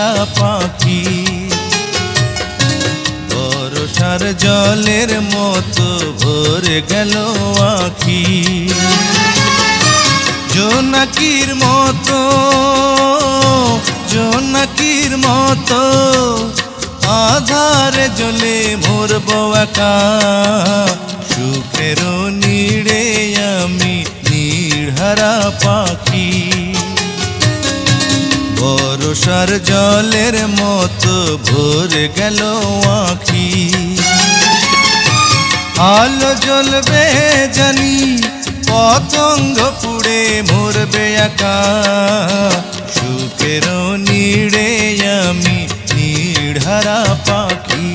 নীড়হারা পাখি। বর্ষার জলের মতো ভরে গেল আখি, জোনাকির মতো জোনাকির মতো আধারে জ্বলে মরবো একা। সুখের নীড়ে আমি নীড়হারা পাখি। বর্ষার জলের মতো ভরে গেল আখি। আলো জ্বলবে জানি, পতঙ্গ পুড়ে মরবে একা। সুখের নীড়ে আমি নীড়হারা পাখি।